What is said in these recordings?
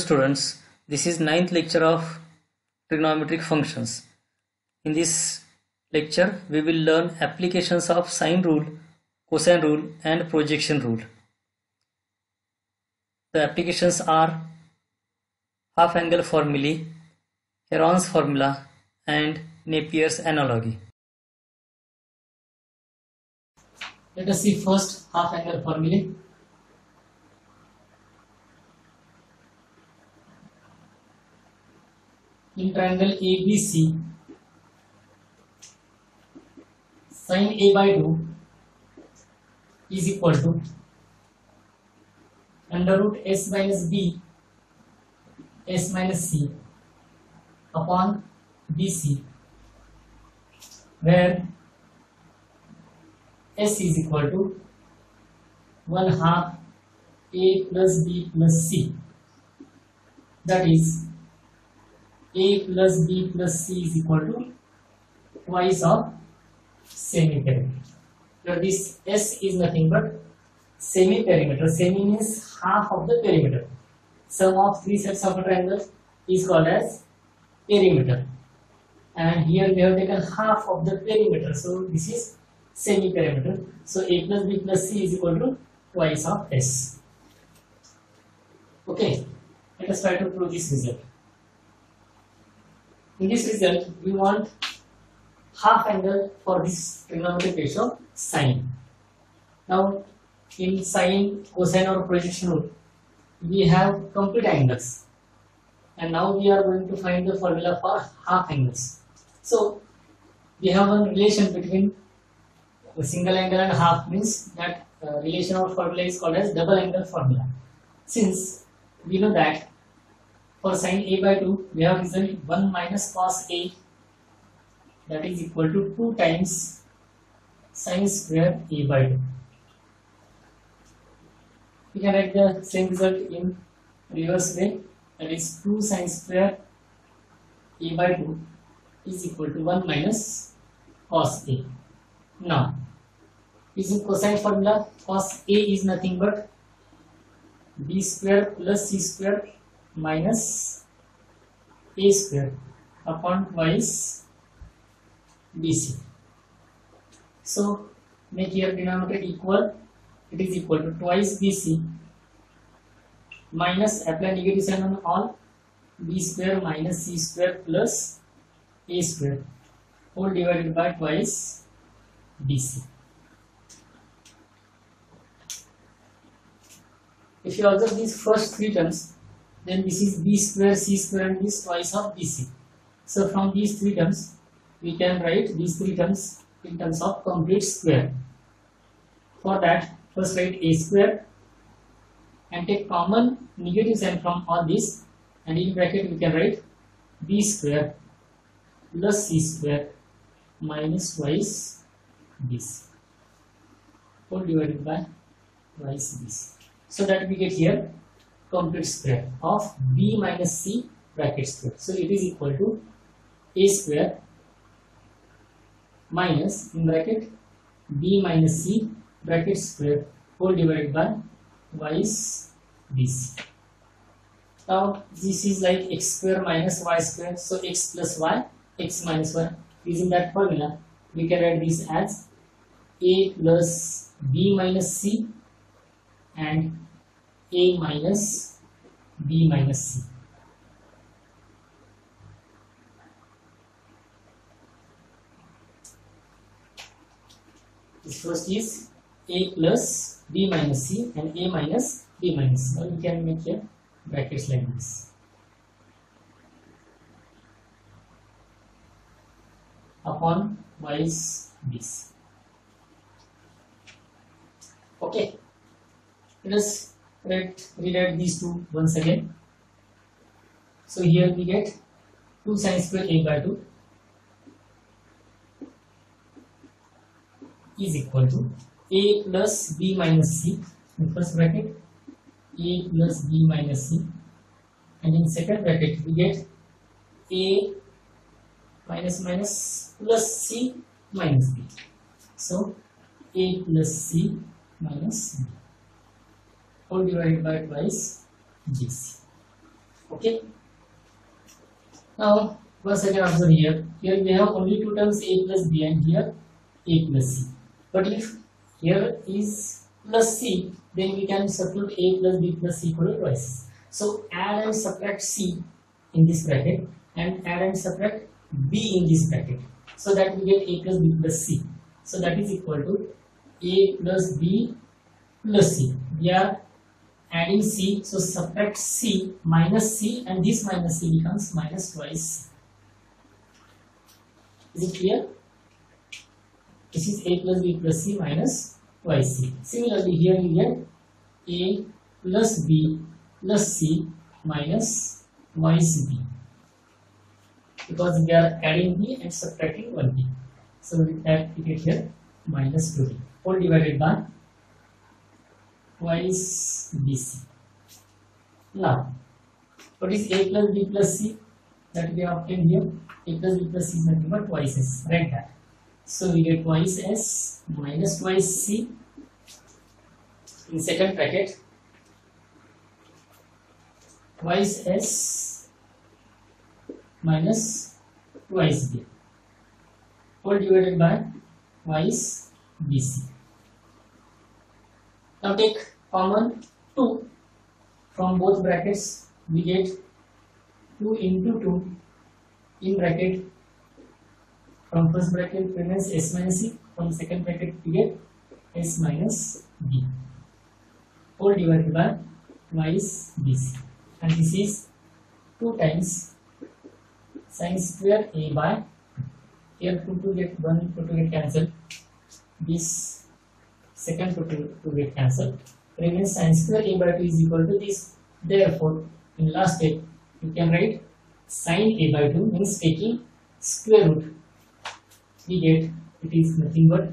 students, this is ninth lecture of trigonometric functions. In this lecture, we will learn applications of sine rule, cosine rule and projection rule. The applications are half angle formulae, Heron's formula and Napier's analogy. Let us see first half angle formulae. In triangle ABC, sin A by 2 is equal to under root S minus B S minus C upon BC, where S is equal to 1 half A plus B plus C, that is A plus B plus C is equal to twice of semi-perimeter. Now this S is nothing but semi-perimeter. Semi means half of the perimeter. Sum of three sets of a triangle is called as perimeter. And here we have taken half of the perimeter. So this is semi-perimeter. So A plus B plus C is equal to twice of S. Okay, let us try to prove this result. In this result, we want half angle for this trigonometric ratio sine. Now, in sine, cosine or projection rule, we have complete angles. And now we are going to find the formula for half angles. So, we have a relation between a single angle and half, means that relation or formula is called as double angle formula. Since we know that for sin A by 2, we have result 1 minus cos A, that is equal to 2 times sin square A by 2. We can write the same result in reverse way, that is 2 sin square A by 2 is equal to 1 minus cos A. Now, using cosine formula, cos A is nothing but B square plus C square minus A square upon twice BC. So make here denominator equal, it is equal to twice BC minus, apply negative sign on all, B square minus C square plus A square whole divided by twice BC. If you observe these first three terms, then this is B square, C square and this twice of BC. So from these three terms, we can write these three terms in terms of complete square. For that, first write A square and take common negative sign from all this, and in bracket we can write B square plus C square minus twice BC whole divided by twice BC. So that we get here complete square of B minus C bracket square. So it is equal to A square minus in bracket B minus C bracket square whole divided by twice BC. Now this is like x square minus y square. So x plus y, x minus y. Using that formula, we can write this as A plus B minus C and A minus B minus C. This first is A plus B minus C and A minus B minus C. Now we can make here brackets like this. Upon twice this. Okay. Let us rewrite these two once again. So here we get 2 sin square A by 2 is equal to A plus B minus C in first bracket, A plus B minus C, and in second bracket we get A minus minus plus C minus B. So A plus C minus B whole divided by twice GC. Okay. Now once again observe here. Here we have only two terms a plus b and here a plus c. But if here is plus c, then we can substitute a plus b plus c equal to twice. So add and subtract c in this bracket and add and subtract b in this bracket. So that we get a plus b plus c. So that is equal to a plus b plus c. We are adding c, so subtract c minus c, and this minus c becomes minus twice. Is it clear? This is a plus b plus c minus twice c. Similarly, here we get a plus b plus c minus twice b, because we are adding b and subtracting 1b. So we get here minus 2b, all divided by twice bc. Now, what is a plus b plus c that we have obtained here? A plus b plus c is nothing but twice s. Write that. So we get twice s minus twice c in second bracket, twice s minus twice b, all divided by twice bc. Now take common 2 from both brackets. We get 2 into 2 in bracket. From first bracket remains s minus c. From second bracket we get s minus b, all divided by twice bc. And this is 2 times sin square a by, here 2 get 1, 2 get cancelled. This second 2 get cancelled. Remains sin square a by 2 is equal to this. Therefore, in last step, you can write sin a by 2 means taking square root. We get it is nothing but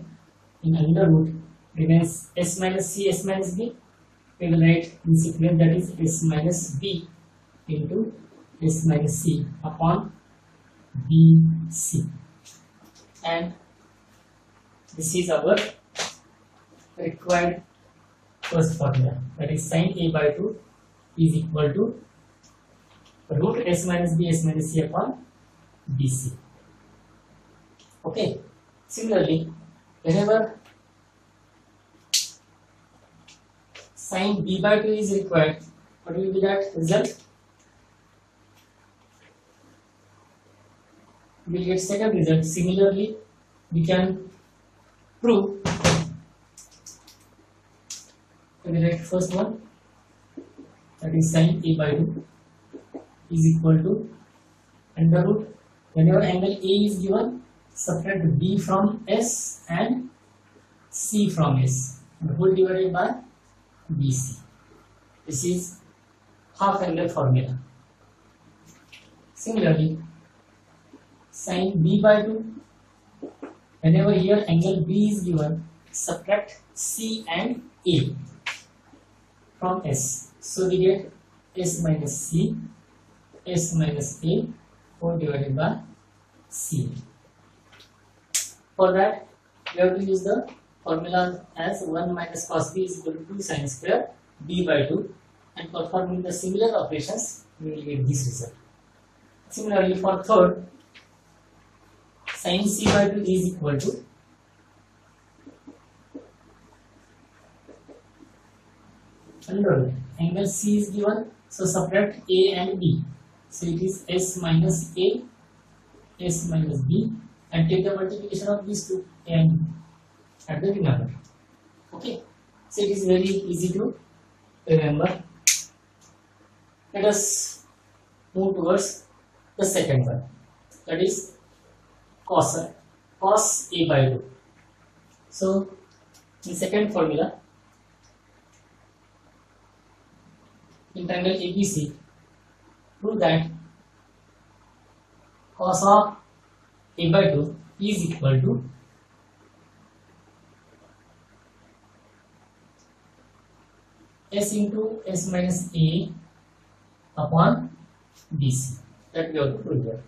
in under root remains s minus c, s minus b. We will write in sequence, that is s minus b into s minus c upon bc. And this is our required first formula, that is sin a by 2 is equal to root s minus b, s minus c upon bc. Okay. Similarly, whenever sin b by 2 is required, what will be that result? We will get second result. Similarly, we can prove. We will write first one, that is sin a by 2 is equal to under root. Whenever angle A is given, subtract b from s and c from s, and whole divided by bc. This is half angle formula. Similarly, sin b by 2, whenever here angle b is given, subtract c and a from s. So we get s minus c, s minus a, whole divided by c. For that, we have to use the formula as 1 minus cos b is equal to 2 sin square b by 2, and performing the similar operations, we will get this result. Similarly, for third, sin c by 2 is equal to under root. Angle c is given, so subtract a and b. So it is s minus a, s minus b, and take the multiplication of these two a and b at the denominator. Okay, so it is very easy to remember. Let us move towards the second one, that is cos a by 2. So in second formula, in triangle ABC, prove that cos of a by 2 is equal to s into s minus a upon bc. That we have to prove here.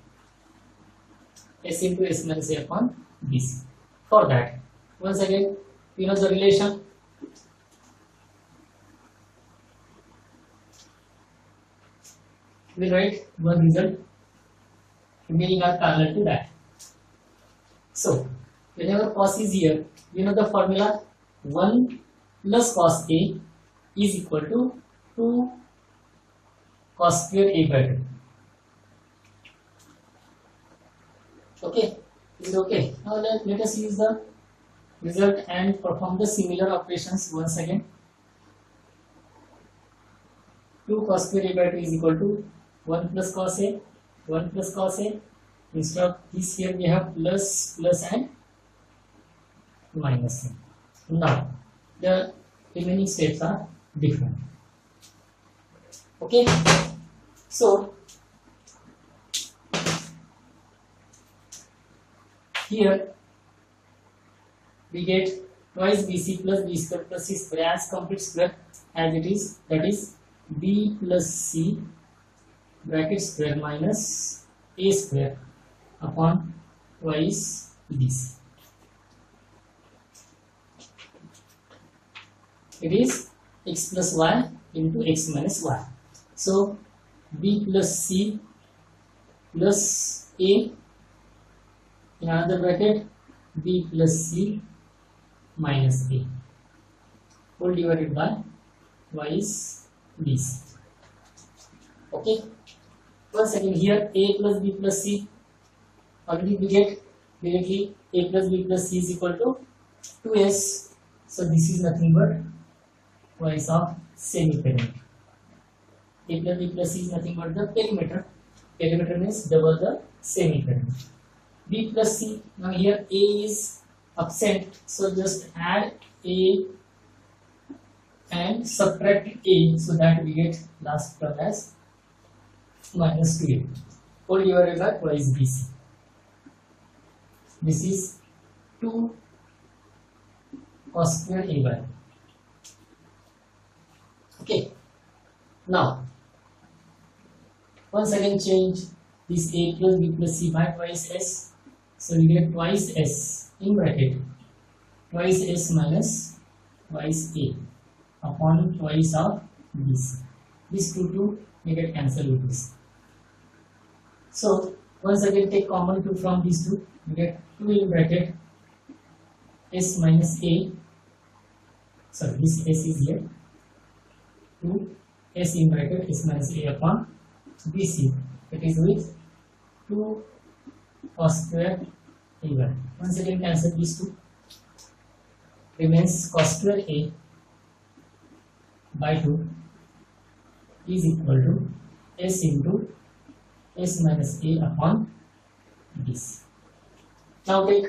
S into s minus a upon bc. For that, once again, we know the relation. we write one result remaining are parallel to that. So whenever cos is here, you know the formula, 1 plus cos A is equal to 2 cos square A by 2. Okay, is it okay? Now let us use the result and perform the similar operations once again. 2 cos square A by 2 is equal to 1 plus cos A, 1 plus cos A. Instead of this, here we have plus, plus and minus. Now the remaining steps are different. Okay, so here we get twice BC plus B square plus C square as complete square as it is, that is B plus C bracket square minus A square upon twice BC. It is x plus y into x minus y. So B plus C plus A in another bracket, B plus C minus A whole divided by twice BC. Okay, once again here A plus B plus C, already we get directly A plus B plus C is equal to 2s. So this is nothing but twice of semi-perimeter. A plus B plus C is nothing but the perimeter. Perimeter means double the semi-perimeter. B plus C, now here A is absent, so just add A and subtract A, so that we get last term as minus 2A whole divided by twice BC. This is 2 cos square A by. Okay, now once again change this A plus B plus C by twice S, so we get twice S in bracket twice S minus twice A upon twice of BC. This 2 we get cancelled with this. So once again take common 2 from these two, we get 2 in bracket S minus A, sorry this S is here, 2 S in bracket S minus A upon BC, it is with 2 cos square A1. Once again cancel these two, remains cos square A by 2 is equal to S into S minus A upon BC. Now take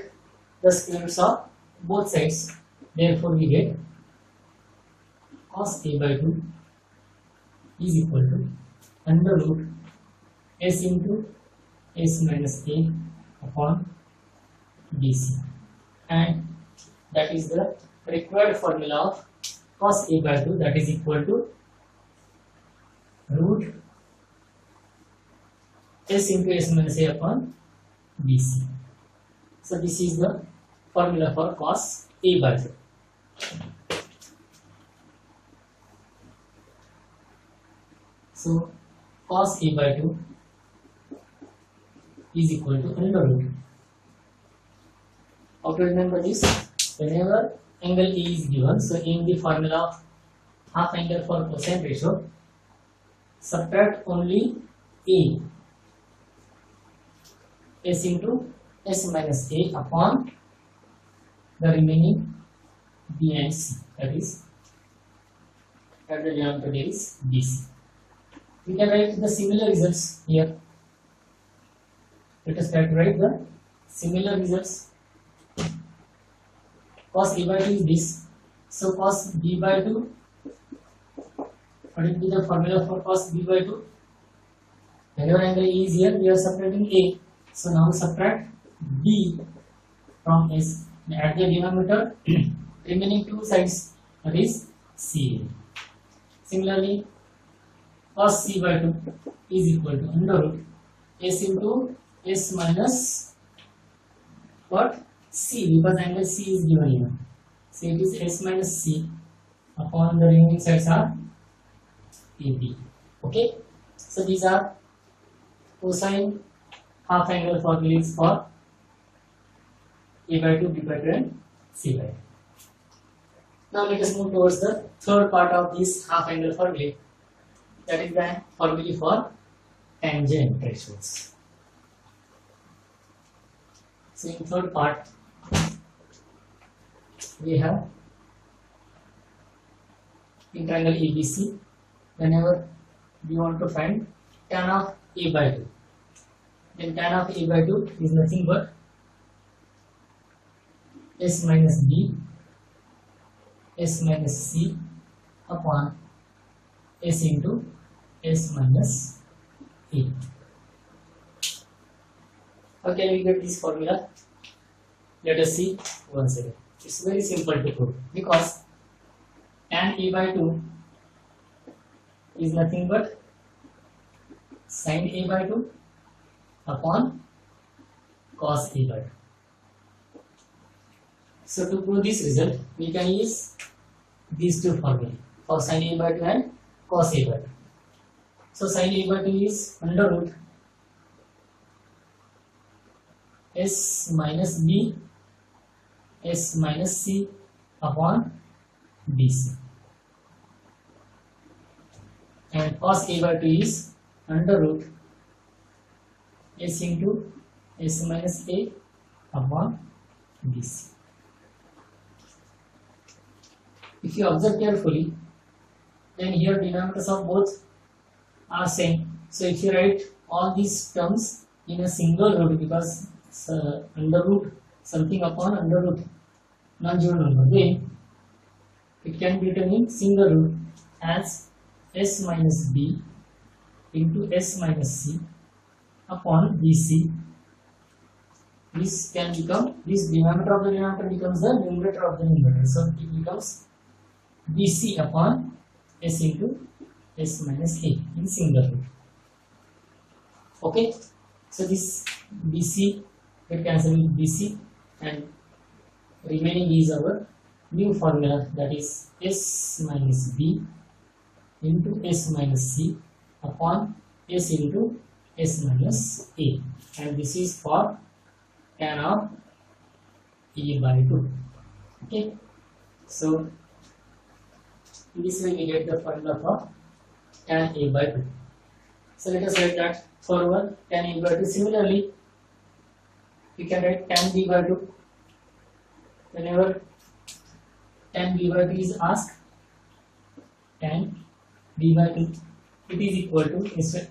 the square roots of both sides, therefore we get cos A by 2 is equal to under root S into S minus A upon BC, and that is the required formula of cos A by 2, that is equal to root S into S minus A upon BC. So this is the formula for cos A by 2. So cos A by 2 is equal to under root. How to remember this? Whenever angle A is given, so in the formula of half angle for cosine ratio, subtract only A, S into S minus A upon the remaining B and C, that is at the denominator is BC. We can write the similar results here. Let us try to write the similar results. Cos A by 2 is this. So cos B by 2, what will be the formula for cos B by 2? Whenever angle A is here, we are separating A. So now subtract B from S. At the denominator, remaining two sides, that is C. Similarly, cos C by 2 is equal to under root S into S minus what? C, because angle C is given here. So it is S minus C upon the remaining sides are AB. Okay. So these are cosine half angle formulas for A by 2, B by 2 and C by 2. Now let us move towards the third part of this half angle formula, that is the formula for tangent ratios. So in third part we have in triangle ABC. Whenever we want to find tan of A by 2, then tan of A by 2 is nothing but S minus B S minus C upon S into S minus A. How can we get this formula? Let us see once again. It's very simple to prove, because tan A by 2 is nothing but sin A by 2 upon cos A by 2. So to prove this result, we can use these two formulas for sin A by 2 and cos A by 2. So sin A by 2 is under root S minus B S minus C upon BC, and cos A by 2 is under root S into S minus A upon BC. If you observe carefully, then here denominators of both are same. So if you write all these terms in a single root, because under root something upon under root non-zero number, then it can be written in single root as S minus B into S minus C upon BC. This can become, this denominator of the denominator becomes the numerator of the numerator. So it becomes BC upon S into S minus A in single root. Okay, so this BC get cancelled with BC, and remaining is our new formula, that is S minus B into S minus C upon S into S minus A, and this is for tan of A by 2. Okay, so this way we get the formula for tan A by 2. So let us write that forward tan A by 2. Similarly, we can write tan B by 2. Whenever tan B by 2 is asked, tan B by 2, it is equal to,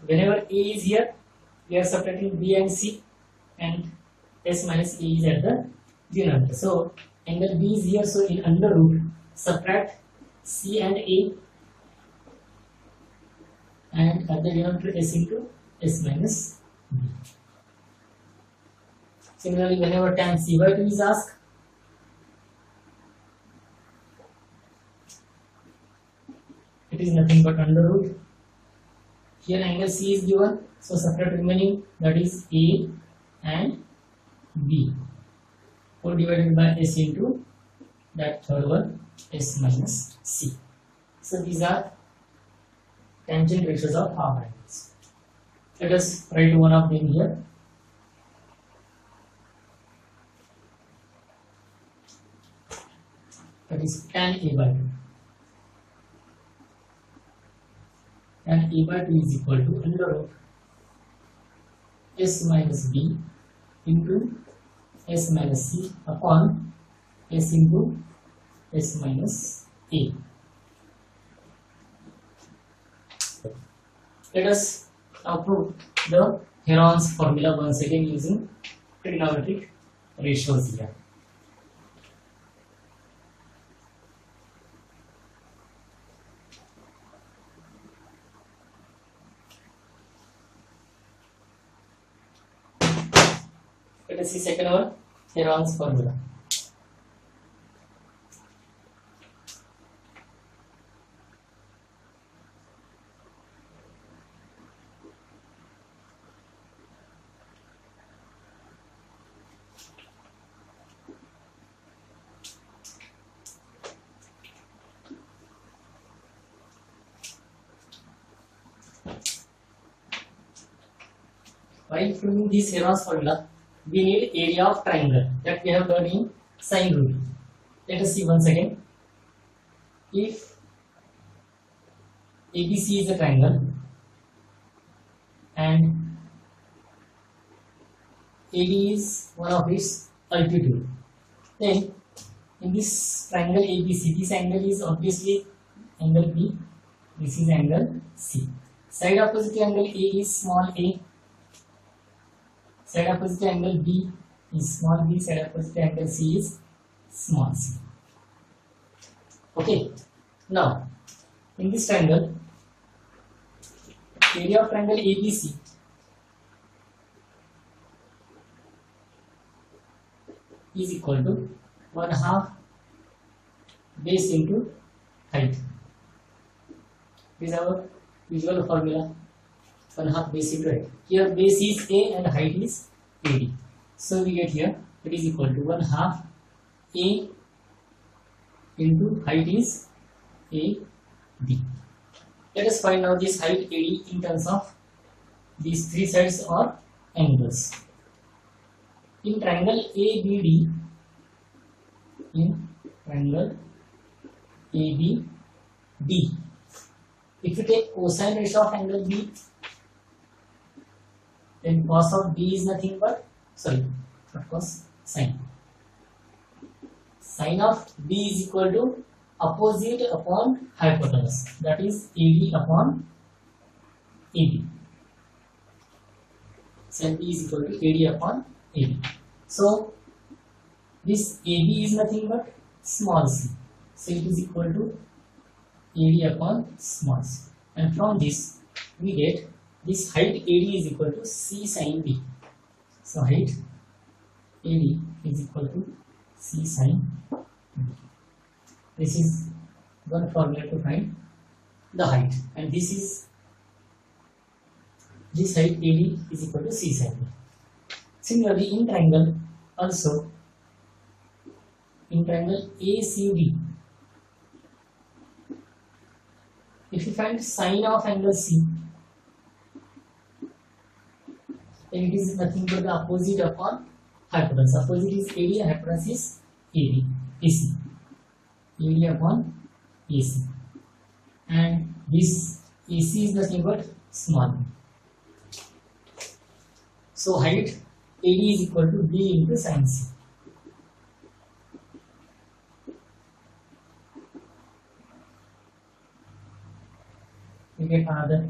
whenever A is here, we are subtracting B and C, and S minus A is at the denominator. So angle B is here, so in under root subtract C and A, and at the denominator S into S minus B. Similarly, whenever tan C by 2 is asked, it is nothing but under root. Here angle C is given, so subtract remaining, that is A and B, all divided by S into that third one, S minus C. So these are tangent ratios of half angles. Let us write one of them here. That is tan A by 2. Tan A by 2 is equal to under root S minus B into S minus C upon S into S minus A. Let us now prove the Heron's formula once again using trigonometric ratios here. Let us see second one, Heron's formula. While proving this Heron's formula, we need area of triangle that we have learned in sine rule. Let us see once again. If ABC is a triangle and AD is one of its altitude, then in this triangle ABC, this angle is obviously angle B, this is angle C. Side opposite angle A is small a, side opposite angle B is small b, side opposite angle C is small c. Okay, now in this triangle, area of triangle ABC is equal to 1/2 base into height. This is our usual formula, 1/2 base into height. Here base is A and height is AD. So we get here it is equal to 1/2 A into height is AD. Let us find out this height AD in terms of these three sides or angles. In triangle ABD, if you take cosine ratio of angle B, then cos of B is nothing but, not cos, sine. Sine of B is equal to opposite upon hypotenuse, that is AD upon AB. Sine B is equal to AD upon AB. So this AB is nothing but small c. So it is equal to AD upon small c. And from this we get this height AD is equal to C sin B. So height AD is equal to C sin B. This is one formula to find the height, and this height AD is equal to C sin B. Similarly, in triangle also, in triangle ACD, if you find sine of angle C, then it is nothing but the opposite upon hypotenuse. Opposite is AD, hypotenuse is AD, AC. AD upon AC. And this AC is nothing but small. So height AD is equal to B into sin C. We get another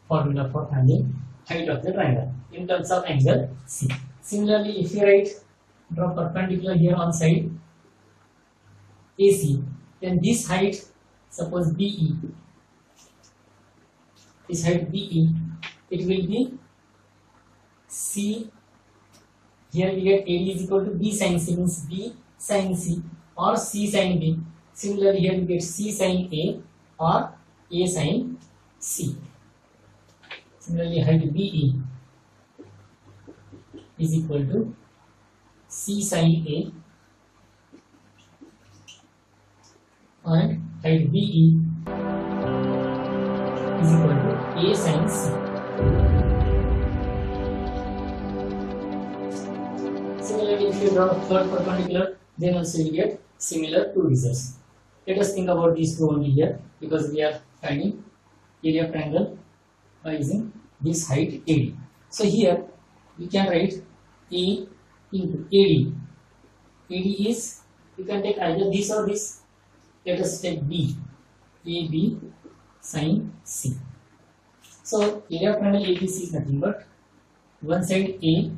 formula for finding height of the triangle in terms of angle C. Similarly, if you draw perpendicular here on side AC, then this height, suppose BE, this height BE, it will be C. Here we get AD is equal to B sin C, means B sin C or C sin B. Similarly, here we get C sin A or A sin C. Similarly, height BE is equal to C sin A and height BE is equal to A sin C. Similarly, if you draw third perpendicular, then also you get similar two results. Let us think about these two only here, because we are finding area of triangle by using this height AD. So here we can write A into AD. AD is, you can take either this or this. Let us take B. AB sin C. So area of triangle ABC is nothing but one side A,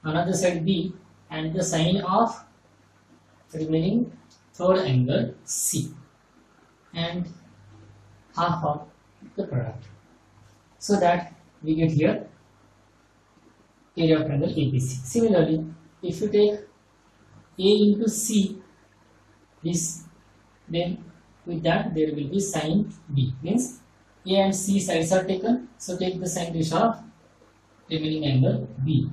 another side B, and the sine of remaining third angle C, and half of the product. So that we get here area of triangle ABC. Similarly, if you take A into C, this, then with that there will be sine B, means A and C sides are taken, so take the sine ratio of remaining angle B,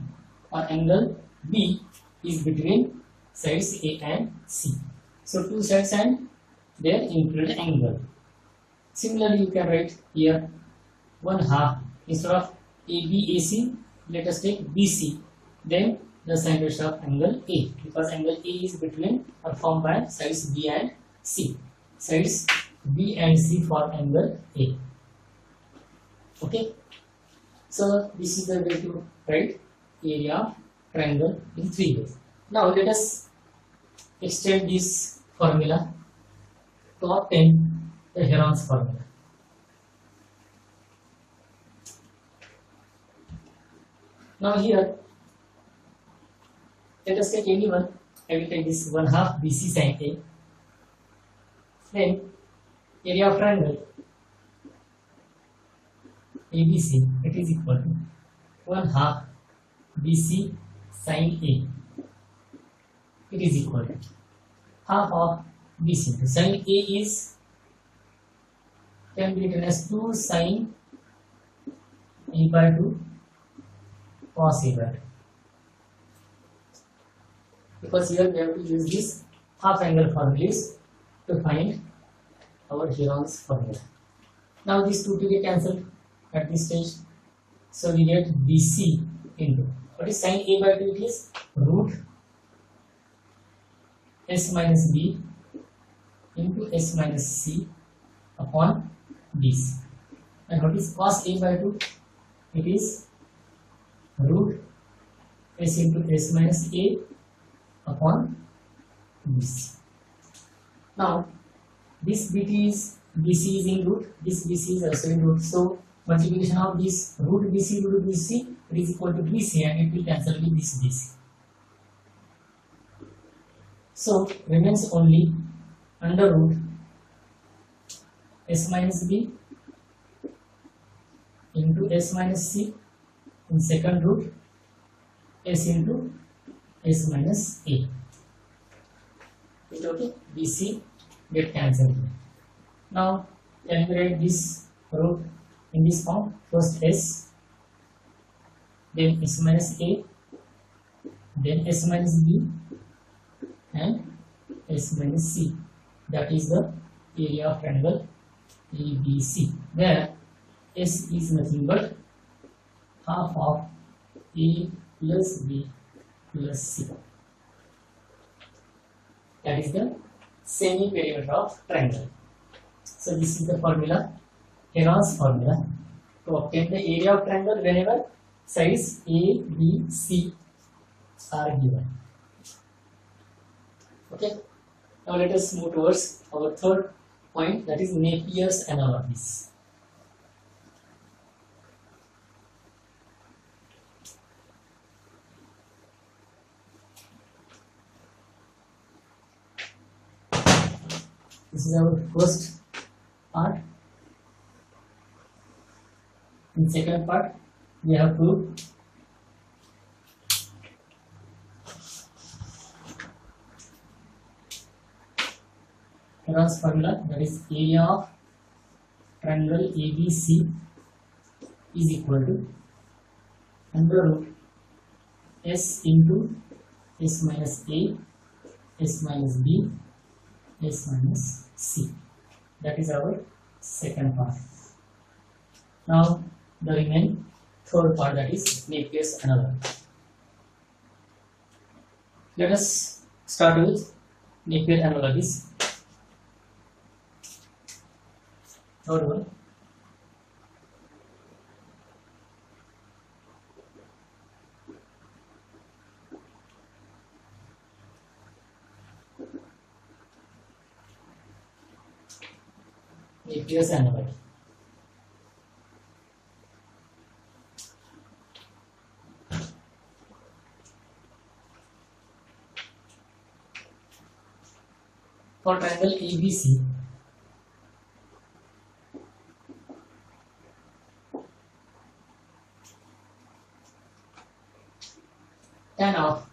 or angle B is between sides A and C. So two sides and their included angle. Similarly, you can write here 1/2, instead of ABAC, let us take BC, then the sine ratio of angle A, because angle A is between or formed by sides B and C. Sides B and C form angle A. Okay, so this is the way to write area of triangle in 3 ways. Now let us extend this formula to obtain the Heron's formula. Now here, let us take any one. I will take this 1/2 BC sin A. Then area of triangle ABC, it is equal to 1/2 BC sin A. It is equal to half of BC. Sin A is can be written as 2 sin A by 2 cos A by 2. Because here we have to use this half angle formulas to find our Heron's formula. Now these two to get cancelled at this stage. So we get BC into, what is sin A by 2? It is root S minus B into S minus C upon BC. And what is cos A by 2? It is root S into S minus A upon BC. Now this BC is in root, this BC is also in root. So multiplication of this root BC it is equal to BC, and it will cancel with this BC. So remains only under root S minus B into S minus C in second root S into S minus A. Is it okay? BC get cancelled. Now can we write this root in this form? First S, then S minus A, then S minus B and S minus C. That is the area of triangle ABC, where S is nothing but half of A plus B plus C. That is the semi-perimeter of triangle. So this is the formula, Heron's formula, to obtain the area of triangle whenever sides A, B, C are given. Okay. Now let us move towards our third point, that is Napier's analogies. This is our first part. In second part, we have proved Heron's formula, that is area of triangle ABC is equal to under root S into S minus A, S minus B, S minus C. That is our second part. Now the remaining third part, that is Napier's analogy. Let us start with Napier analogies. Third one. Napier's analogy. For triangle ABC, tan of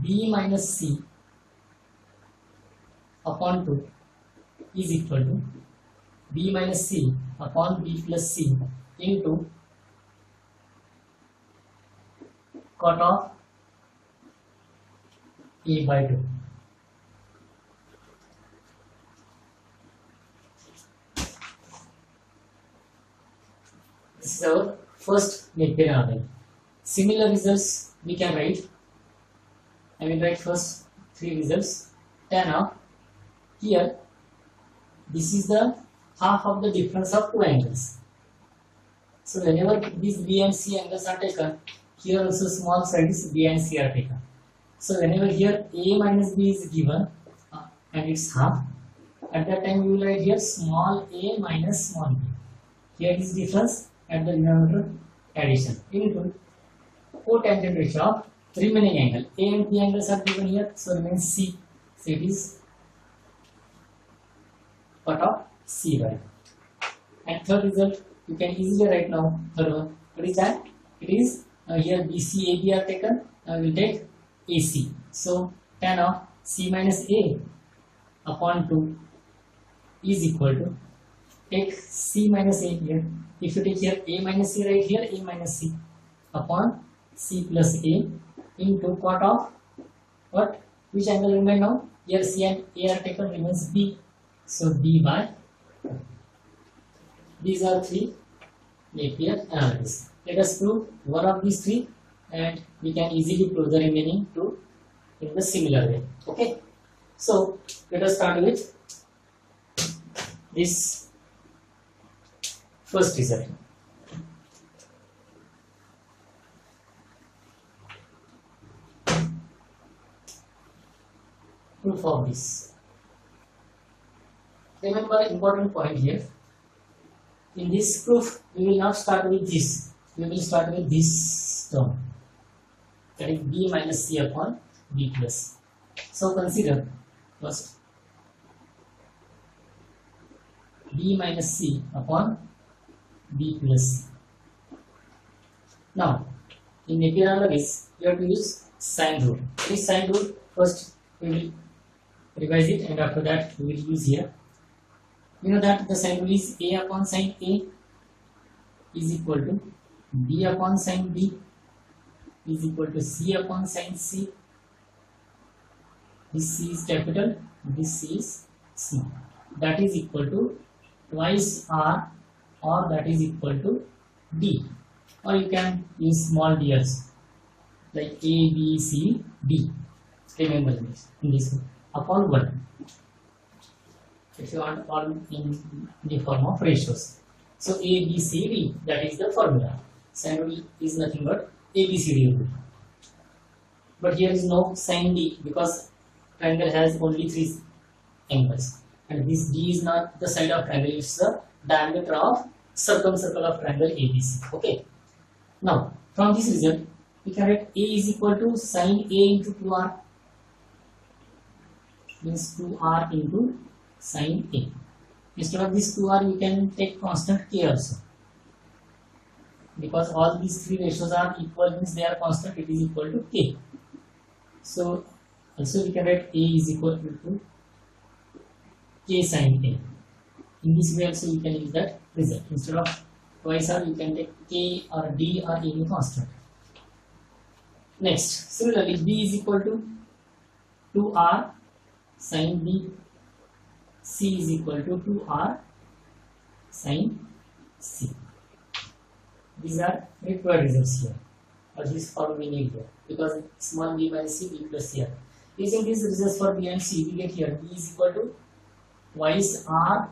B minus C upon 2 is equal to B minus C upon B plus C into cot of A by 2. This is our first Napier angle. Similar results we can write. I will write first three results. Tan of here. This is the half of the difference of two angles. So whenever these B and C angles are taken, here also small sides B and C are taken. So whenever here A minus B is given and it's half, at that time we will write here small a minus small b. Here is difference, at the denominator addition into cotangent ratio of remaining angle. A and B angles are given here, so remains C. So it is part of C value. And third result you can easily write now. Third one, what is that? It is here BC AB are taken. Now we will take AC. So tan of C minus A upon 2 is equal to, take C minus A here. If you take here A minus C, right here A minus C upon C plus A into cot of what? Which angle remain now? Here C and A are taken, remains B. So B by 2. These are three Napier analysis. Let us prove one of these three and we can easily prove the remaining two in the similar way. Okay. So let us start with this first result. Proof of this. Remember important point here. In this proof, we will not start with this. We will start with this term. That is B minus C upon B plus. So consider first B minus C upon B plus C. Now, in Napier analysis, you have to use sine rule. This sine rule, first we will revise it and after that we will use here. You know that the sine rule is A upon sine A is equal to B upon sine B is equal to C upon sine C. This C is capital, this C is small. That is equal to twice R, or that is equal to D, or you can use small d also, like A, B, C, D. Remember this in this way, upon 1. If you want all in the form of ratios. So A, B, C, D, that is the formula. Sine rule is nothing but A, B, C, D rule. But here is no sine D because triangle has only 3 angles. And this D is not the side of triangle, it's the diameter of circumcircle of triangle ABC. Okay. Now, from this result, we can write A is equal to sine A into 2R. Means 2R into sine A. Instead of this 2R, we can take constant K also. Because all these three ratios are equal, means they are constant, it is equal to K. So, also we can write A is equal to K sine A. In this way also you can use that result. Instead of twice R, you can take K or D or any constant. Next, similarly, B is equal to 2R sine B. C is equal to 2R sine C. These are required results here. Or this form we need here. Because small b minus C, B plus C. Using these results for B and C, we get here B is equal to twice R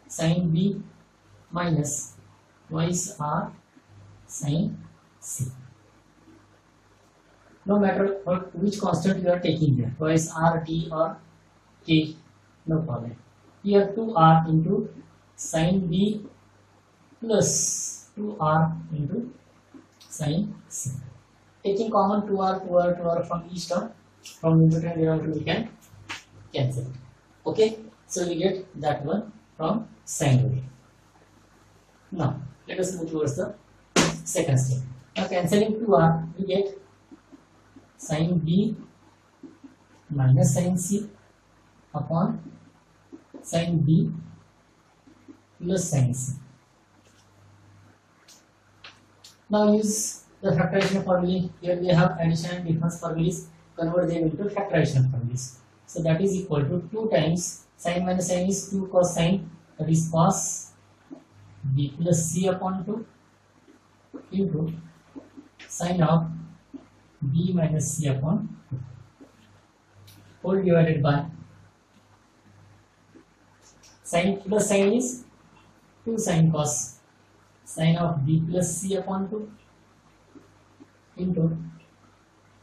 sine B minus twice R sine C. No matter which constant you are taking here, twice R, T or K, no problem. Here 2R into sine B plus 2R into sine C. Taking common 2R from each term, from numerator and denominator we can cancel. Okay. So we get that one from sine rule. Now let us move towards the second step. Now cancelling 2R, we get sine B minus sine C upon sine B plus sine C. Now use the factorization formula. Here we have addition and difference formulas. Convert them into factorization formulas. So that is equal to 2 times sine minus sine is 2 cos sine, that is cos B plus C upon 2 into sine of b minus c upon 2 whole divided by sine plus sine is 2 sine cos sine of b plus c upon 2 into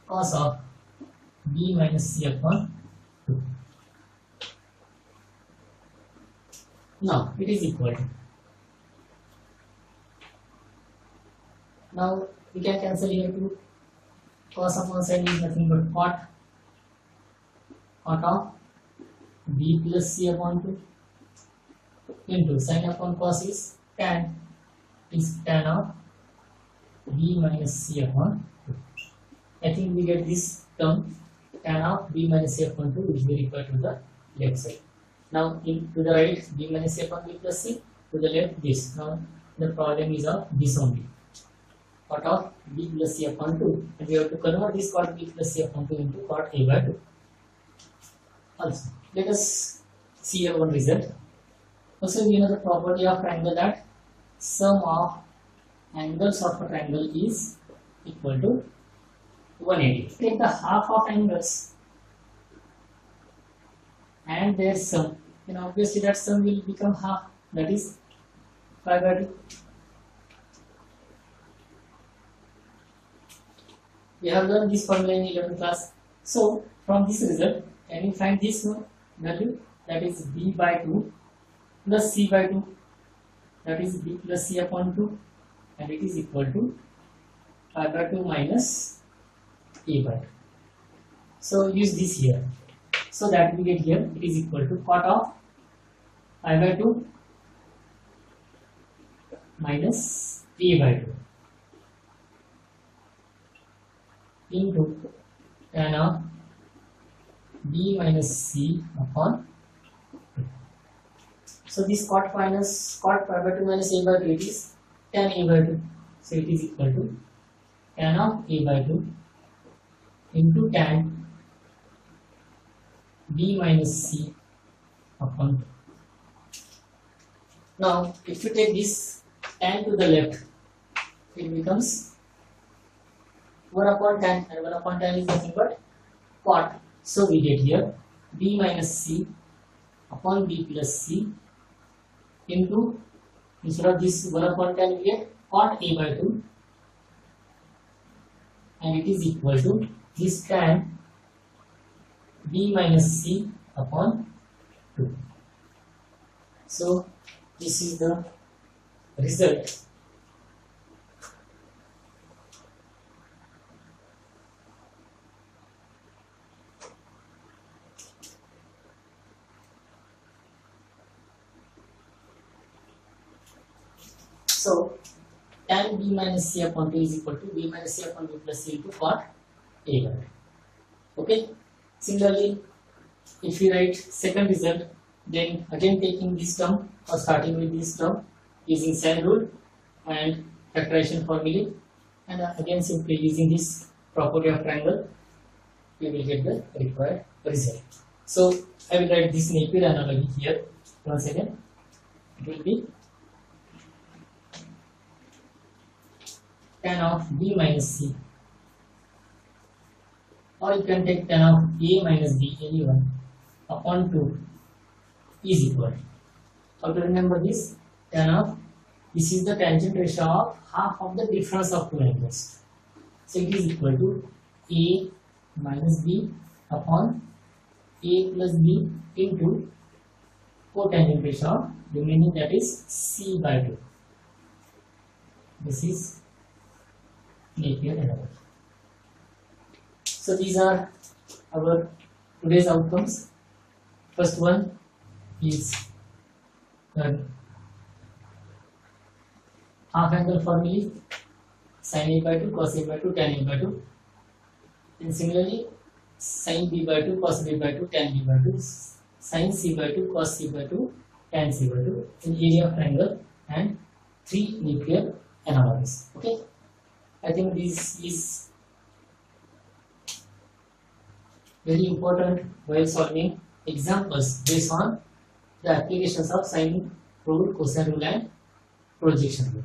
cos of b minus c upon 2. Now it is equal to. Now we can cancel here too. Cos upon sine is nothing but cot of b plus c upon 2 into sine upon cos is tan of b minus c upon 2. I think we get this term tan of b minus c upon 2 which we refer to the left side. Now to the right b minus c upon b plus c, to the left this. Now the problem is of this only, cot of b plus c upon 2, and we have to convert this cot b plus c upon 2 into cot a by 2. Also let us see our one result. Also we know the property of triangle that sum of angles of a triangle is equal to 180. Take the half of angles and their sum, then obviously that sum will become half, that is 5 by 2. We have learned this formula in 11th class. So from this result, can you find this one value, that is b by 2 plus c by 2, that is b plus c upon 2, and it is equal to 5 by 2 minus a by 2. So use this here, so that we get here it is equal to cot of 5 by 2 minus a by 2 into tan of b minus c upon 2. So this cot 5 by 2 minus a by 2, it is tan a by 2. So it is equal to tan of a by 2 into tan b minus c upon 2. Now if you take this tan to the left, it becomes 1 upon tan, and 1 upon tan is nothing but cot. So we get here b minus c upon b plus c into, instead of this 1 upon tan we get cot a by 2, and it is equal to this tan b minus c upon 2. So this is the result. So tan b minus c upon 2 is equal to b minus c upon b plus c into cot a by 2. Okay. Similarly, if we write second result, then again taking this term or starting with this term using sine rule and factorization formula, and again simply using this property of triangle, we will get the required result. So I will write this Napier analogy here once again. It will be tan of b minus c, or you can take tan of a minus b, anyone, upon 2 is equal. How to remember this? Tan of, this is the tangent ratio of half of the difference of two angles. So it is equal to a minus b upon a plus b into cotangent ratio of remaining, that is c by 2. This is Napier analogy. So these are our today's outcomes. First one is half angle formula, sin a by 2, cos a by 2, tan a by 2, and similarly sin b by 2, cos b by 2, tan b by 2, sin c by 2, cos c by 2, tan c by 2 in area of triangle, and 3 Napier analogies. Okay, I think this is very important while solving examples based on the applications of sine rule, cosine rule, and projection rule.